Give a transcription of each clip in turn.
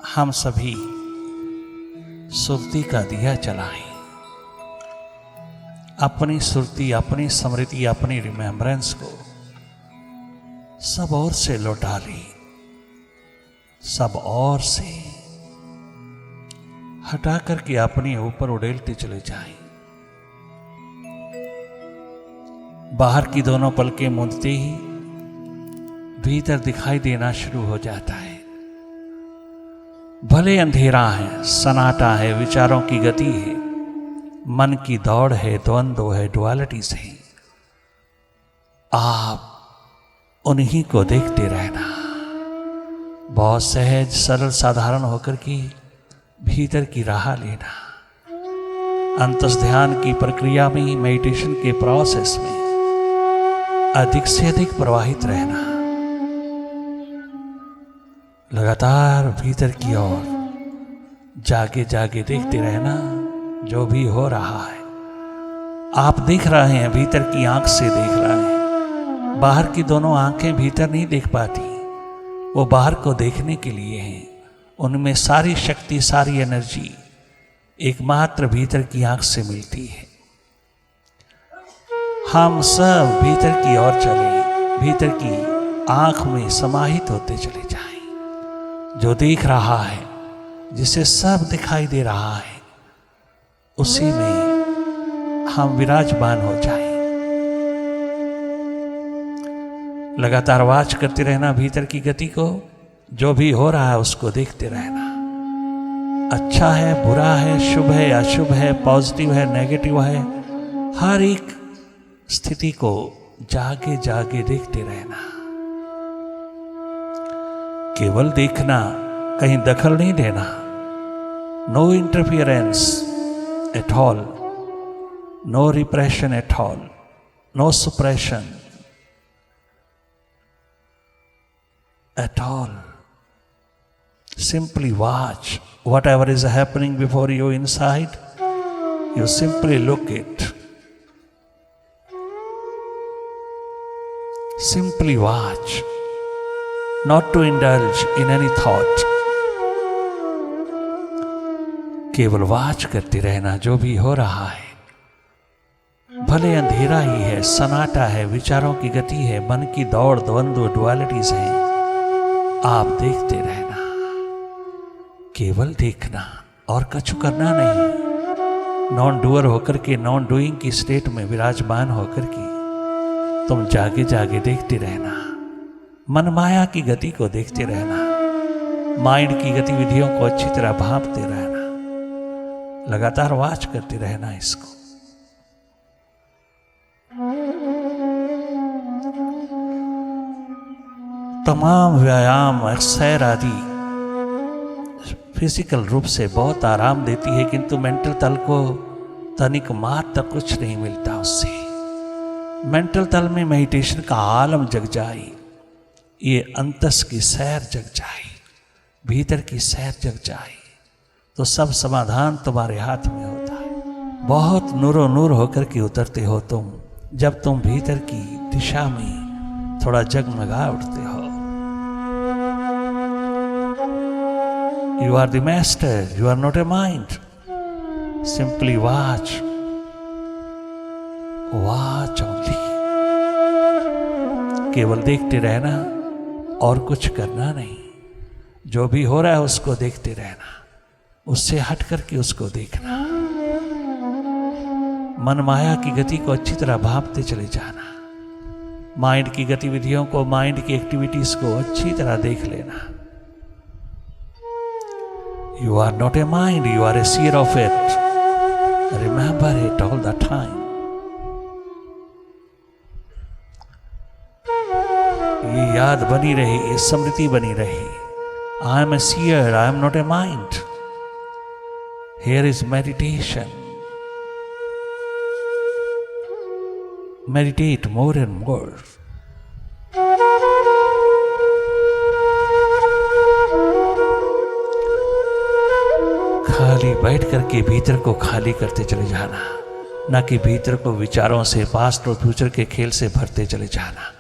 हम सभी सुरती का दिया जलाएं, अपनी सुरती, अपनी स्मृति, अपनी रिमेम्बरेंस को सब ओर से लौटा लें, सब ओर से हटा करके अपने ऊपर उड़ेलते चले जाएं। बाहर की दोनों पलकें मूंदते ही भीतर दिखाई देना शुरू हो जाता है। भले अंधेरा है, सन्नाटा है, विचारों की गति है, मन की दौड़ है, द्वंद्व है, डुअलिटीज है, आप उन्हीं को देखते रहना। बहुत सहज, सरल, साधारण होकर की भीतर की राह लेना। अंतस ध्यान की प्रक्रिया में, मेडिटेशन के प्रोसेस में अधिक से अधिक प्रवाहित रहना। लगातार भीतर की ओर जागे जागे देखते रहना जो भी हो रहा है। आप देख रहे हैं, भीतर की आंख से देख रहे हैं। बाहर की दोनों आंखें भीतर नहीं देख पाती, वो बाहर को देखने के लिए हैं। उनमें सारी शक्ति, सारी एनर्जी एकमात्र भीतर की आंख से मिलती है। हम सब भीतर की ओर चले, भीतर की आंख में समाहित होते चले जाएं। जो देख रहा है, जिसे सब दिखाई दे रहा है, उसी में हम विराजमान हो जाएं। लगातार वाच करते रहना भीतर की गति को। जो भी हो रहा है उसको देखते रहना। अच्छा है, बुरा है, शुभ है, अशुभ है, पॉजिटिव है, नेगेटिव है, हर एक स्थिति को जागे जागे देखते रहना। केवल देखना, कहीं दखल नहीं देना। No interference at all, no repression at all, no suppression at all. Simply watch whatever is happening before you inside. You simply look it. Simply watch, not to indulge in any thought. केवल watch करते रहना जो भी हो रहा है। भले अंधेरा ही है, सन्नाटा है, विचारों की गति है, मन की दौड़, द्वंद्व, डुअलिटीज है, आप देखते रहना। केवल देखना और कछु करना नहीं। नॉन डूअर होकर के, नॉन डूइंग की स्टेट में विराजमान होकर के तुम जागे जागे देखते रहना। मन माया की गति को देखते रहना। माइंड की गतिविधियों को अच्छी तरह भांपते रहना। लगातार वाच करते रहना इसको। तमाम व्यायाम, एक्सरसाइज आदि फिजिकल रूप से बहुत आराम देती है, किंतु मेंटल तल को तनिक मात्र कुछ नहीं मिलता उससे। मेंटल तल में मेडिटेशन का आलम जग जाए, ये अंतस की सैर जग जाए, भीतर की सैर जग जाए, तो सब समाधान तुम्हारे हाथ में होता है। बहुत नूरो नूर होकर के उतरते हो तुम, जब तुम भीतर की दिशा में थोड़ा जगमगा उठते हो। You are the master, you are not a mind. Simply watch. Watch only. केवल देखते रहना और कुछ करना नहीं। जो भी हो रहा है उसको देखते रहना, उससे हट करके उसको देखना। मन माया की गति को अच्छी तरह भांपते चले जाना। माइंड की गतिविधियों को, माइंड की एक्टिविटीज को अच्छी तरह देख लेना। You are not a mind, you are a seer of it. Remember it all the time. ये याद बनी रहे, ये स्मृति बनी रहे। I am a seer, I am not a mind. Here is meditation. Meditate more and more. खाली बैठ करके भीतर को खाली करते चले जाना, ना कि भीतर को विचारों से, पास्ट और फ्यूचर के खेल से भरते चले जाना।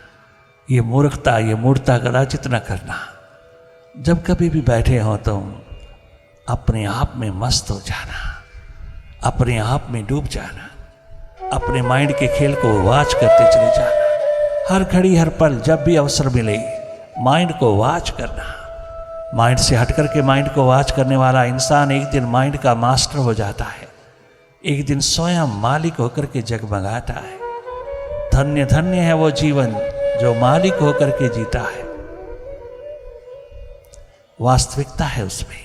ये मूर्खता, ये मूर्खता कदाचित न करना। जब कभी भी बैठे हो तुम अपने आप में मस्त हो जाना, अपने आप में डूब जाना, अपने माइंड के खेल को वॉच करते चले जाना। हर घड़ी हर पल जब भी अवसर मिले माइंड को वॉच करना। माइंड से हट करके माइंड को वॉच करने वाला इंसान एक दिन माइंड का मास्टर हो जाता है, एक दिन स्वयं मालिक होकर के जगमगाता है। धन्य धन्य है वो जीवन जो मालिक होकर के जीता है। वास्तविकता है उसमें,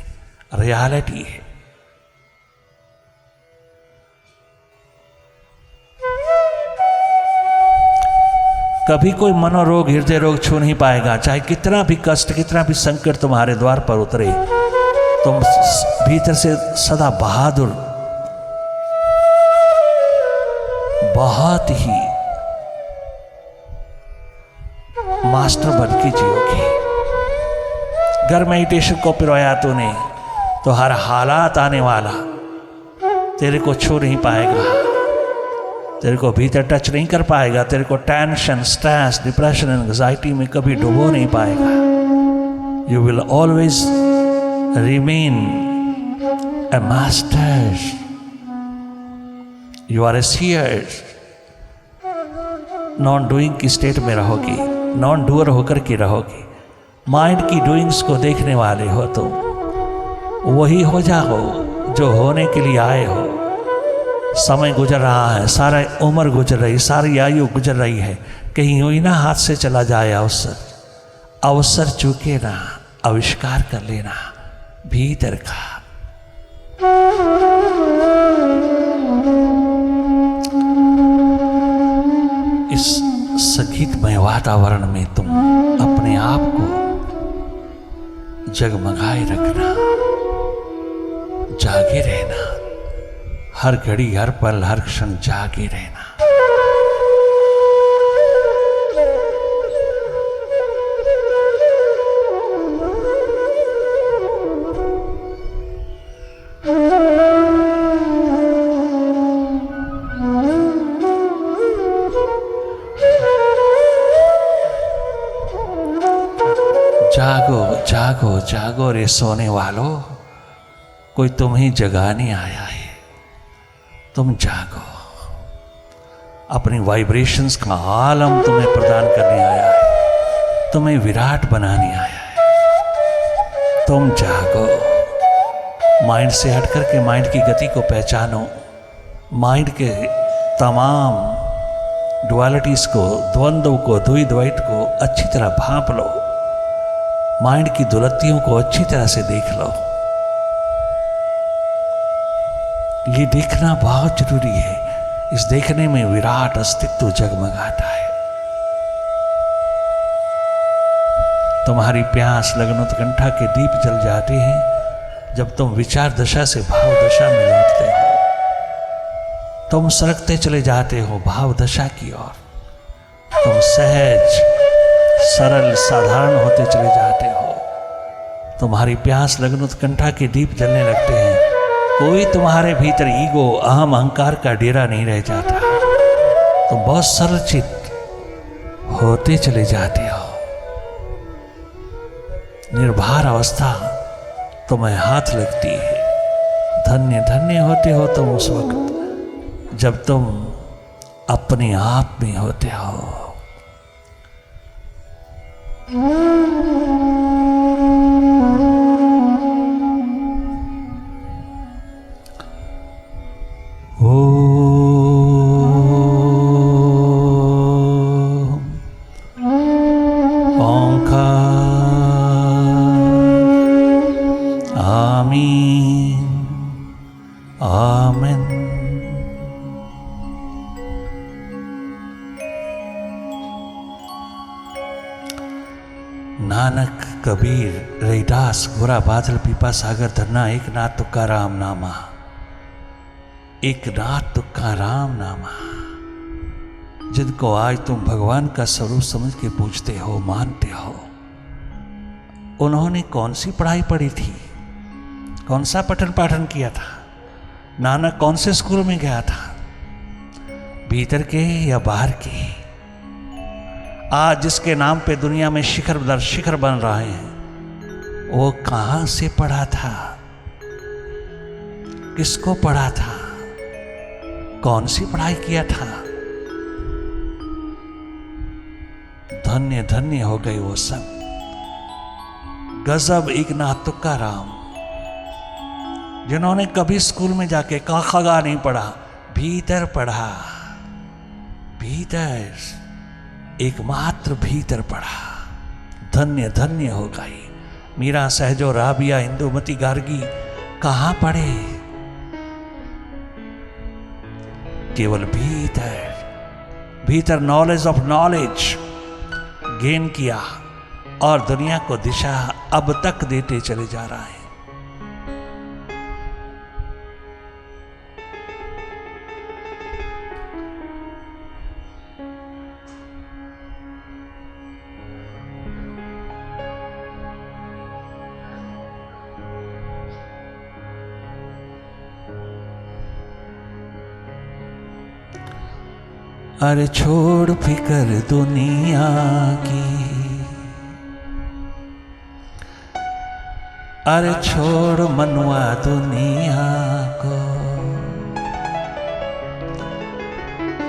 रियलिटी है। कभी कोई मनोरोग हृदय रोग छू नहीं पाएगा। चाहे कितना भी कष्ट, कितना भी संकट तुम्हारे द्वार पर उतरे, तुम भीतर से सदा बहादुर, बहुत ही मास्टर बन के जियोगे। घर मेडिटेशन को पिरोया तूने तो हर हालात आने वाला तेरे को छू नहीं पाएगा, तेरे को भीतर टच नहीं कर पाएगा, तेरे को टेंशन, स्ट्रेस, डिप्रेशन, एंजाइटी में कभी डुबो नहीं पाएगा। You will always remain a master, you are a seer. Non doing की स्टेट में रहोगे, नॉन डूअर होकर के रहोगे। माइंड की डूइंग्स को देखने वाले हो तुम, वही हो जाओ जो होने के लिए आए हो। समय गुजर रहा है, सारा उम्र गुजर रही, सारी आयु गुजर रही है, कहीं यूं ही ना हाथ से चला जाए अवसर। अवसर चूके ना, आविष्कार कर लेना भीतर का। इस संगीतमय वातावरण में तुम अपने आप को जगमगाए रखना, जागे रहना, हर घड़ी हर पल हर क्षण जागे रहना। जागो जागो जागो रे सोने वालों, कोई तुम्हें जगाने आया है। तुम जागो, अपनी वाइब्रेशंस का आलम तुम्हें प्रदान करने आया है, तुम्हें विराट बनाने आया है। तुम जागो, माइंड से हट करके माइंड की गति को पहचानो, माइंड के तमाम डुअलिटीज को, द्वंद्व को, द्वैत को अच्छी तरह भांप लो, माइंड की दुलत्तियों को अच्छी तरह से देख लो। ये देखना बहुत जरूरी है, इस देखने में विराट अस्तित्व जगमगाता है। तुम्हारी प्यास, लगन, उत्कंठा के दीप जल जाते हैं जब तुम विचार दशा से भाव दशा में लौटते हो। तुम सरकते चले जाते हो भाव दशा की ओर। तुम सहज, सरल, साधारण होते चले जाते हो। तुम्हारी प्यास, लगन, उत्कंठा के दीप जलने लगते हैं। कोई तुम्हारे भीतर ईगो, अहम, अहंकार का डेरा नहीं रह जाता। तुम बहुत सरलचित होते चले जाते हो। निर्भर अवस्था तुम्हें हाथ लगती है। धन्य धन्य होते हो तुम उस वक्त जब तुम अपने आप में होते हो। नानक, कबीर, रैदास, गोरा बादल, पीपा सागर, धरना, एक नाथ तुक्का राम नामा, एक नाथ तुक्का राम नामा। जिनको आज तुम भगवान का स्वरूप समझ के पूछते हो, मानते हो, उन्होंने कौन सी पढ़ाई पढ़ी थी, कौन सा पठन पाठन किया था? नानक कौन से स्कूल में गया था, भीतर के या बाहर के? आज जिसके नाम पे दुनिया में शिखर दर शिखर बन रहे हैं, वो कहाँ से पढ़ा था, किसको पढ़ा था, कौन सी पढ़ाई किया था। धन्य धन्य हो गए वो सब। गजब इग्नात तुकाराम, जिन्होंने कभी स्कूल में जाके का खगा नहीं पढ़ा, भीतर पढ़ा, भीतर, एकमात्र भीतर पढ़ा। धन्य धन्य हो गई। मीरा, सहजो, राबिया, इंदुमती, गार्गी कहाँ पढ़े, केवल भीतर, भीतर नॉलेज ऑफ नॉलेज गेन किया और दुनिया को दिशा अब तक देते चले जा रहा है। अरे छोड़ फिकर दुनिया की, अरे छोड़ मनुआ दुनिया को,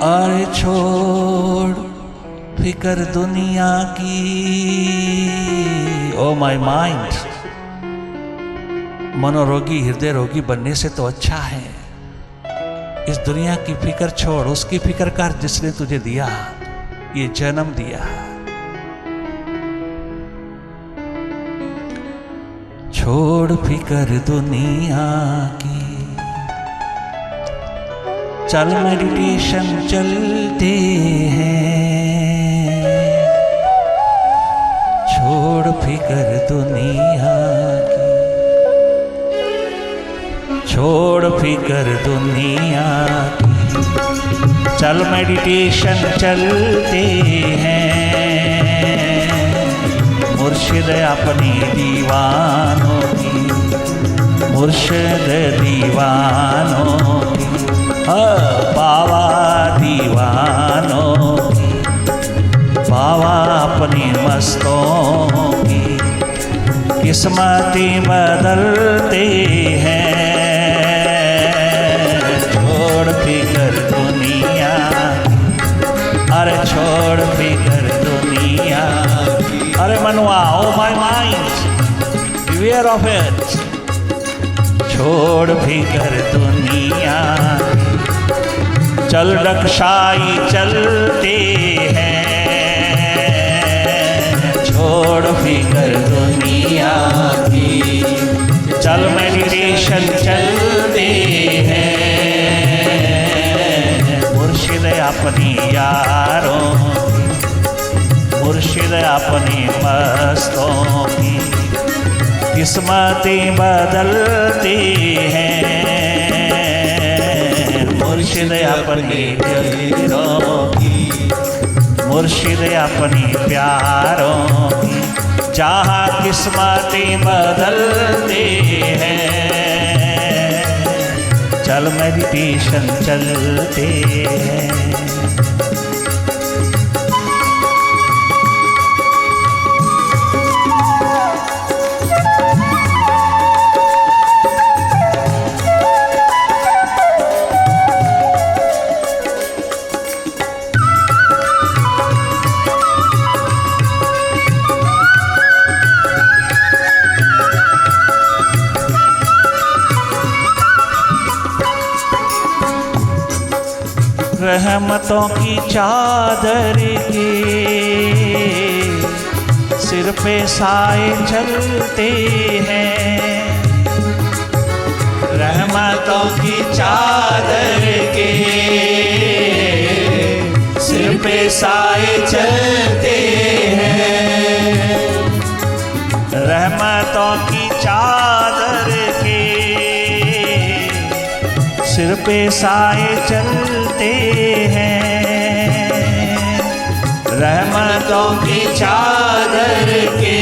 अरे छोड़ फिकर दुनिया की। ओ माय माइंड, मनोरोगी हृदय रोगी बनने से तो अच्छा है इस दुनिया की फिक्र छोड़, उसकी फिक्र कर जिसने तुझे दिया, ये जन्म दिया। छोड़ फिक्र दुनिया की, चल मेडिटेशन चलते हैं। छोड़ फिक्र दुनिया की, छोड़ फिकर दुनिया की, चल मेडिटेशन चलते हैं। मुर्शिद अपनी दीवानों की, मुर्शिद दीवानों की, बाबा दीवानों की, बाबा अपनी मस्तों की किस्मतें बदलते हैं। फिकर दुनिया, अरे छोड़ फिकर दुनिया। अरे मनुआ, oh my mind, beware of it. छोड़ फिकर दुनिया, चल रक्षाई चलते हैं। छोड़ फिकर दुनिया की, चल मेडिटेशन चलते हैं। मुर्शिद अपनी यारों की, मुर्शिद अपनी मस्तों की किस्मतें बदलते हैं। मुर्शिद अपनी प्यारों की, मुर्शिद अपनी प्यारों की, जहाँ किस्मतें बदलते हैं। चल मेडिटेशन चलते हैं। रहमतों की चादर के सिर पे साए चलते हैं। रहमतों की चादर के सिर पे साए चलते हैं। रहमतों की चादर के सिर पे साए चलते हैं। रहमतों की चादर के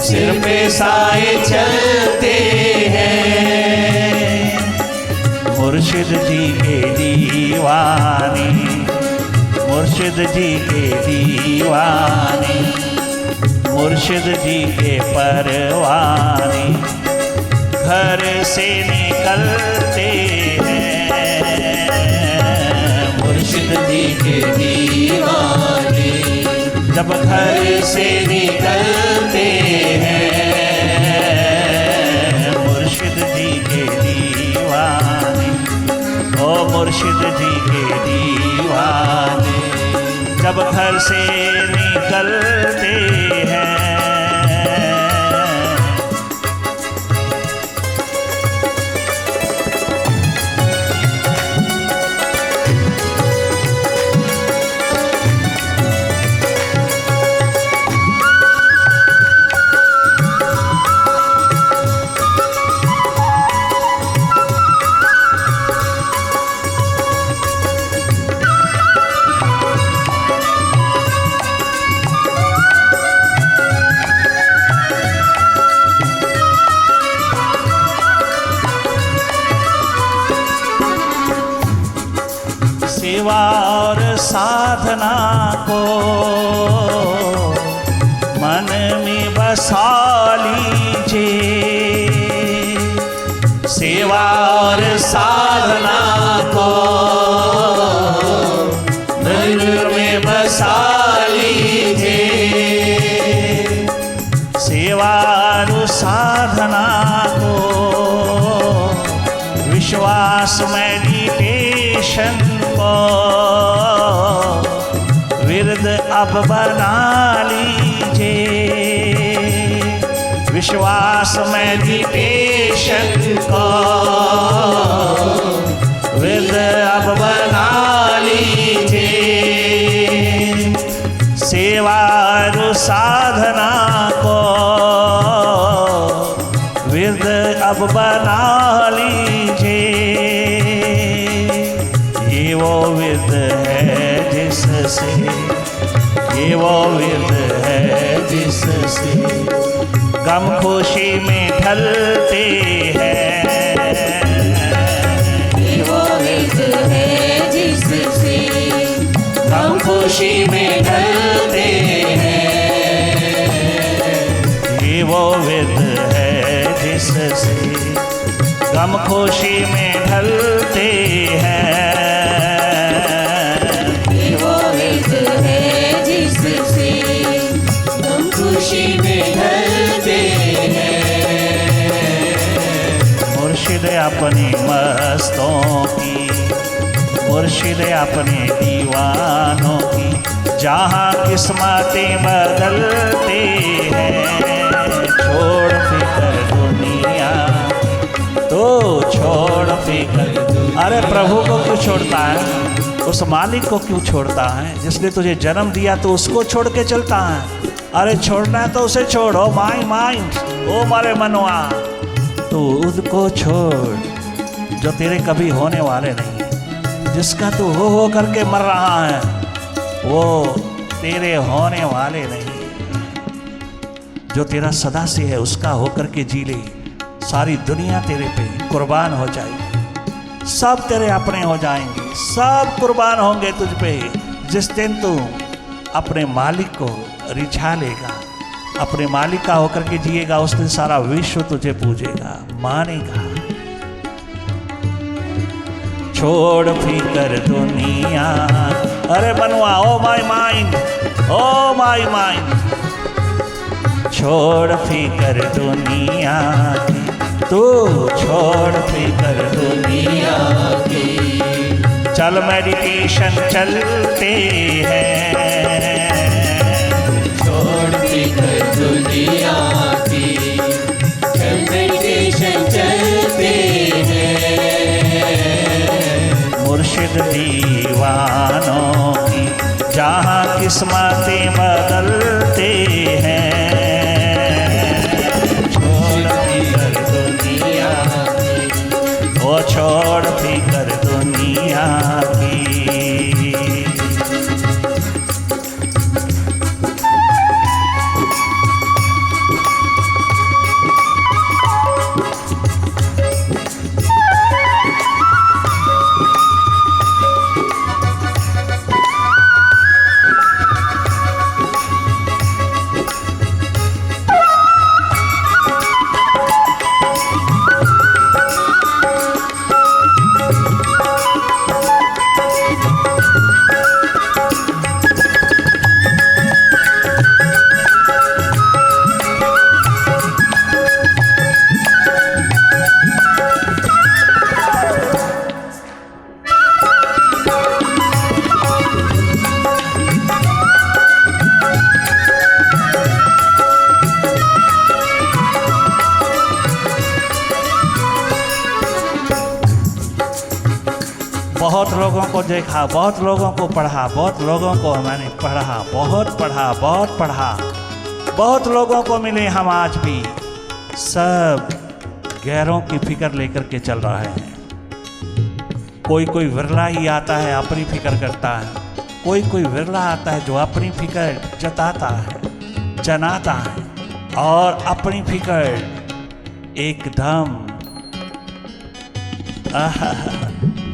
सिर पे साए चलते हैं। मुर्शिद जी के दीवाने, मुर्शिद जी के दीवाने, मुर्शिद जी के परवाने, घर से निकलते हैं मुर्शिद जी के दीवाने, जब घर से निकलते हैं मुर्शिद जी के दीवाने, ओ मुर्शिद जी के दीवाने, जब घर से निकलते हैं। सेवा और साधना को मन में बसा लीजिए, सेवा और साधना को मन में बसा लीजिए, सेवा और साधना को विश्वास मेडिटेशन विरद अब बना लीजिए, विश्वास मेडिटेशन को विरद अब बना लीजिए, सेवा और साधना को विरद अब बना लीजिए। ये वो विरद है जिससे, ये वो विरद है जिससे गम खुशी में ढलते हैं, ये वो विरद है जिससे गम खुशी में ढलते हैं, ये वो विरद है जिससे गम खुशी में ढलते हैं। खुशी में ढलते हैं। मुर्शिद अपने मस्तों की, मुर्शिद अपने दीवानों की जहाँ किस्मतें बदलते हैं। छोड़ फिकर दुनिया तो छोड़ फिकर, अरे प्रभु को क्यों छोड़ता है, उस मालिक को क्यों छोड़ता है जिसने तुझे जन्म दिया, तो उसको छोड़ के चलता है। अरे छोड़ना है तो उसे छोड़ो, माई माइंड, ओ मारे मनवा, तू उसको छोड़ जो तेरे कभी होने वाले नहीं है, जिसका तू हो करके मर रहा है वो तेरे होने वाले नहीं, जो तेरा सदा से है उसका हो करके जी ले। सारी दुनिया तेरे पे कुर्बान हो जाएगी, सब तेरे अपने हो जाएंगे, सब कुर्बान होंगे तुझ पे। जिस दिन तू अपने मालिक को रिझा लेगा, अपने मालिक का होकर के जिएगा, उस दिन सारा विश्व तुझे पूजेगा, मानेगा। छोड़ फिकर दुनिया, अरे बनवा, oh my mind, oh my mind, छोड़ फिकर दुनिया की, तू छोड़ फिकर दुनिया की, चल मेडिटेशन चलते हैं। छोड़ फिकर दुनिया की, चल मेडिटेशन चलते हैं। मुर्शिद दीवानों की जहाँ किस्मतें बदलते हैं। छोड़ फिकर दुनिया की, ओ छोड़ फिकर दुनिया की। बहुत लोगों को देखा, बहुत लोगों को पढ़ा, बहुत लोगों को मैंने पढ़ा, बहुत पढ़ा, बहुत पढ़ा, बहुत लोगों को मिले हम आज भी। सब गैरों की फिक्र लेकर के चल रहे हैं। कोई कोई विरला ही आता है अपनी फिक्र करता है, कोई कोई विरला आता है जो अपनी फिक्र जताता है, जनाता है, और अपनी फिक्र एकदम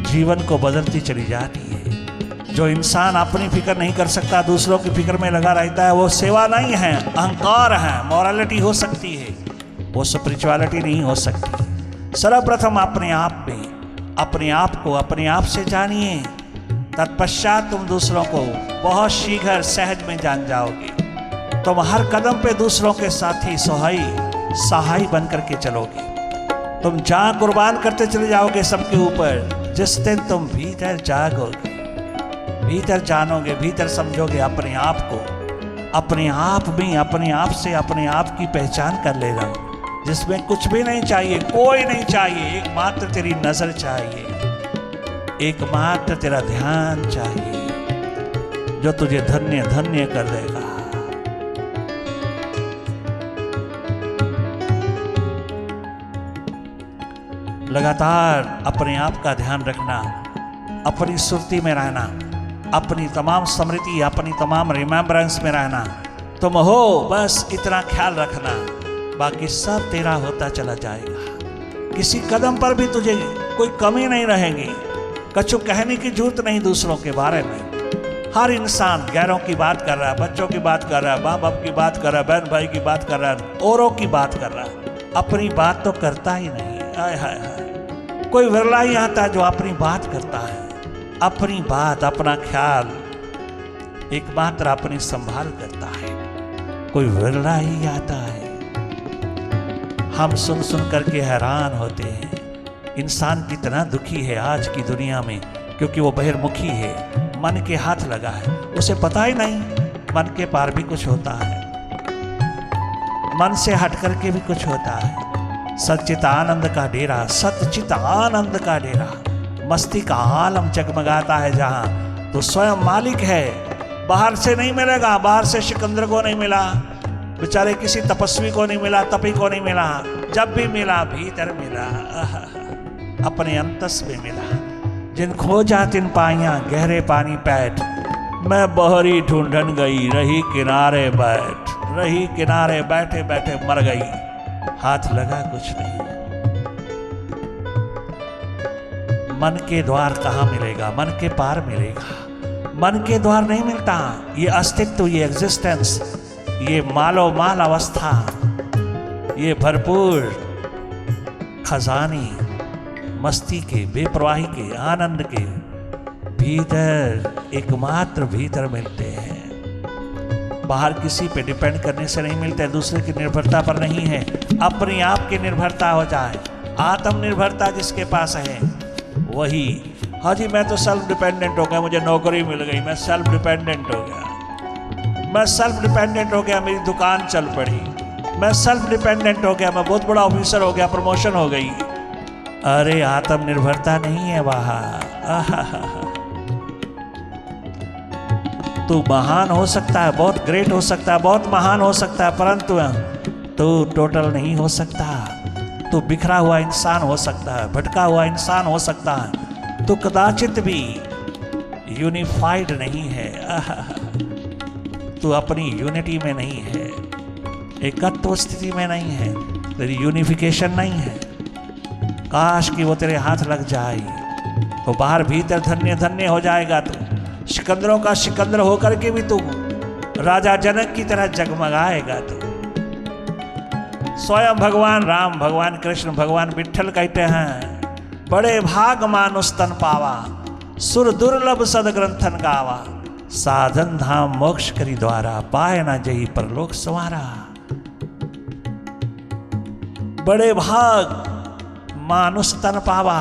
जीवन को बदलती चली जाती है। जो इंसान अपनी फिक्र नहीं कर सकता, दूसरों की फिक्र में लगा रहता है, वो सेवा नहीं है, अहंकार है। मॉरलिटी हो सकती है, वो स्पिरिचुअलिटी नहीं हो सकती। सर्वप्रथम अपने आप में, अपने आप को अपने आप से जानिए, तत्पश्चात तुम दूसरों को बहुत शीघ्र सहज में जान जाओगे। तुम हर कदम पे दूसरों के साथी सहाय बन करके चलोगे। तुम जान कुर्बान करते चले जाओगे सबके ऊपर। जिस दिन तुम भीतर जागोगे, भीतर जानोगे, भीतर समझोगे अपने आप को, अपने आप में, अपने आप से अपने आप की पहचान कर लेना, जिसमें कुछ भी नहीं चाहिए, कोई नहीं चाहिए, एकमात्र तेरी नजर चाहिए, एकमात्र तेरा ध्यान चाहिए, जो तुझे धन्य धन्य कर देगा। लगातार अपने आप का ध्यान रखना, अपनी सुरती में रहना, अपनी तमाम स्मृति, अपनी तमाम रिमेम्बरेंस में रहना। तुम हो, बस इतना ख्याल रखना, बाकी सब तेरा होता चला जाएगा। किसी कदम पर भी तुझे कोई कमी नहीं रहेगी। कछु कहने की जरूरत नहीं दूसरों के बारे में। हर इंसान गैरों की बात कर रहा है, बच्चों की बात कर रहा है, माँ बाप की बात कर रहा है, बहन भाई की बात कर रहा है, औरों की बात कर रहा है, अपनी बात तो करता ही नहीं। हाय हाय हाय, कोई विरला ही आता है जो अपनी बात करता है, अपनी बात, अपना ख्याल एकमात्र अपनी संभाल करता है। कोई विरला ही आता है। हम सुन सुन करके हैरान होते हैं, इंसान कितना दुखी है आज की दुनिया में, क्योंकि वो बहिर्मुखी है, मन के हाथ लगा है, उसे पता ही नहीं मन के पार भी कुछ होता है, मन से हट करके भी कुछ होता है। सच्चित आनंद का डेरा, सच्चित आनंद का डेरा, मस्ती का आलम जगमगाता है जहां, तो स्वयं मालिक है। बाहर से नहीं मिलेगा, बाहर से सिकंदर को नहीं मिला, बेचारे किसी तपस्वी को नहीं मिला, तपी को नहीं मिला, जब भी मिला भीतर मिला, अपने अंतस में मिला। जिन खोजा तिन पाइया गहरे पानी पैठ, मैं बहरी ढूंढन गई रही किनारे बैठ, रही किनारे बैठे बैठे मर गई, हाथ लगा कुछ नहीं। मन के द्वार कहाँ मिलेगा, मन के पार मिलेगा, मन के द्वार नहीं मिलता। ये अस्तित्व, ये एग्जिस्टेंस, ये मालो माल अवस्था, ये भरपूर खजाने मस्ती के, बेपरवाही के, आनंद के भीतर, एकमात्र भीतर मिलते हैं। बाहर किसी पे डिपेंड करने से नहीं मिलते, दूसरे की निर्भरता पर नहीं है, अपने आप की निर्भरता हो जाए। आत्मनिर्भरता जिसके पास है वही, हाँ जी मैं तो सेल्फ डिपेंडेंट हो गया, मुझे नौकरी मिल गई, मैं सेल्फ डिपेंडेंट हो गया, मैं सेल्फ डिपेंडेंट हो गया, मेरी दुकान चल पड़ी, मैं सेल्फ डिपेंडेंट हो गया, मैं बहुत बड़ा ऑफिसर हो गया, प्रमोशन हो गई। अरे आत्मनिर्भरता नहीं है वहाँ। तू महान हो सकता है, बहुत ग्रेट हो सकता है, बहुत महान हो सकता है, परंतु तू टोटल नहीं हो सकता। तू बिखरा हुआ इंसान हो सकता है, भटका हुआ इंसान हो सकता है, तू कदाचित भी यूनिफाइड नहीं है, तू अपनी यूनिटी में नहीं है, एकत्व स्थिति में नहीं है, तेरी यूनिफिकेशन नहीं है। काश कि वो तेरे हाथ लग जाए तो बाहर भीतर धन्य धन्य हो जाएगा। तू सिकंदरों का सिकंदर होकर के भी तू राजा जनक की तरह जगमगाएगा। तू स्वयं भगवान राम, भगवान कृष्ण, भगवान विठ्ठल कहते हैं, बड़े भाग मानुष तन पावा, सुर दुर्लभ सदग्रंथन गावा, साधन धाम मोक्ष करी द्वारा, पाए ना जही परलोक संवारा। बड़े भाग मानुष तन पावा,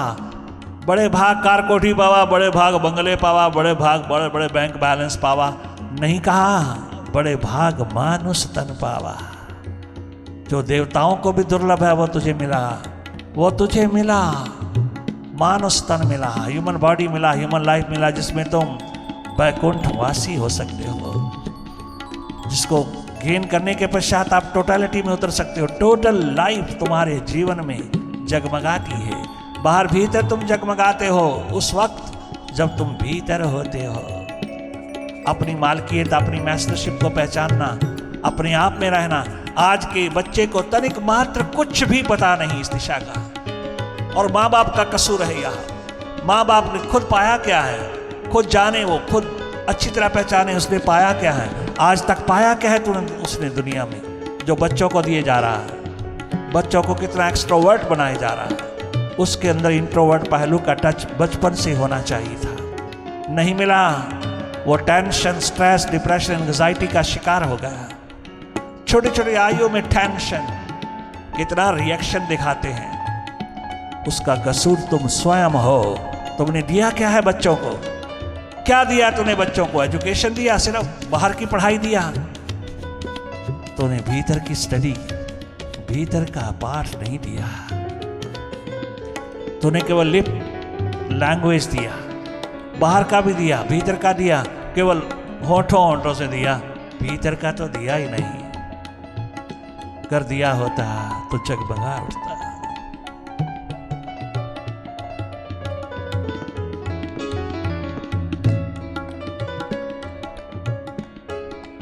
बड़े भाग कार कोठी पावा, बड़े भाग बंगले पावा, बड़े भाग बड़े बड़े बैंक बैलेंस पावा, नहीं कहा, बड़े भाग मानुष तन पावा। जो देवताओं को भी दुर्लभ है वो तुझे मिला, वो तुझे मिला। मानव तन मिला, ह्यूमन बॉडी मिला, ह्यूमन लाइफ मिला, जिसमें तुम वैकुंठवासी हो सकते हो, जिसको गेन करने के पश्चात आप टोटलिटी में उतर सकते हो। टोटल लाइफ तुम्हारे जीवन में जगमगाती है। बाहर भीतर तुम जगमगाते हो उस वक्त जब तुम भीतर होते हो। अपनी मालकियत, अपनी मैस्टरशिप को पहचानना, अपने आप में रहना। आज के बच्चे को तनिक मात्र कुछ भी पता नहीं इस दिशा का, और माँ बाप का कसूर है यहाँ। माँ बाप ने खुद पाया क्या है, खुद जाने, वो खुद अच्छी तरह पहचाने उसने पाया क्या है, आज तक पाया क्या है तुरंत उसने दुनिया में, जो बच्चों को दिए जा रहा है। बच्चों को कितना एक्सट्रोवर्ट बनाया जा रहा है, उसके अंदर इंट्रोवर्ट पहलू का टच बचपन से होना चाहिए था, नहीं मिला। वो टेंशन, स्ट्रेस, डिप्रेशन, एंजाइटी का शिकार हो गया। छोटी छोटी आयु में टेंशन, कितना रिएक्शन दिखाते हैं। उसका कसूर तुम स्वयं हो। तुमने दिया क्या है बच्चों को? क्या दिया तूने बच्चों को? एजुकेशन दिया, सिर्फ बाहर की पढ़ाई दिया? तूने भीतर की स्टडी, भीतर का पाठ नहीं दिया। तूने केवल लिप लैंग्वेज दिया, बाहर का भी दिया, भीतर का दिया, केवल होठों होठों से दिया, भीतर का तो दिया ही नहीं। कर दिया होता तो जगमगा उठता।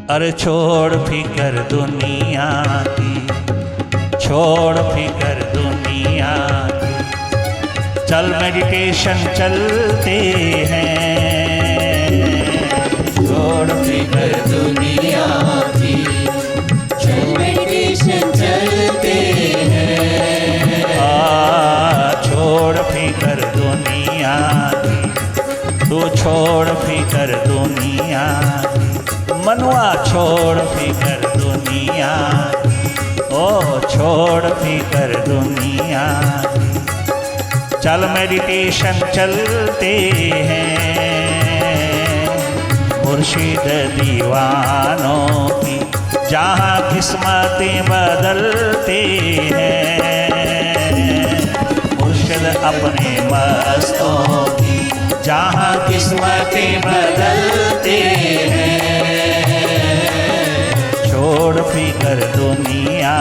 अरे छोड़ फिकर दुनिया की, छोड़ फिकर दुनिया की, चल मेडिटेशन चलते हैं। छोड़ फिकर दुनिया की, चल मेडिटेशन चलते हैं। छोड़ फिकर दुनिया की, तू छोड़ फिकर दुनिया की, मनुआ छोड़ फिकर दुनिया की, ओ छोड़ फिकर दुनिया की, चल मेडिटेशन चलते हैं। मुर्शिद दीवानों की जहाँ किस्मतें बदलते हैं, मुर्शिद अपने मस्तों की जहाँ किस्मतें बदलते हैं। छोड़ फिकर दुनिया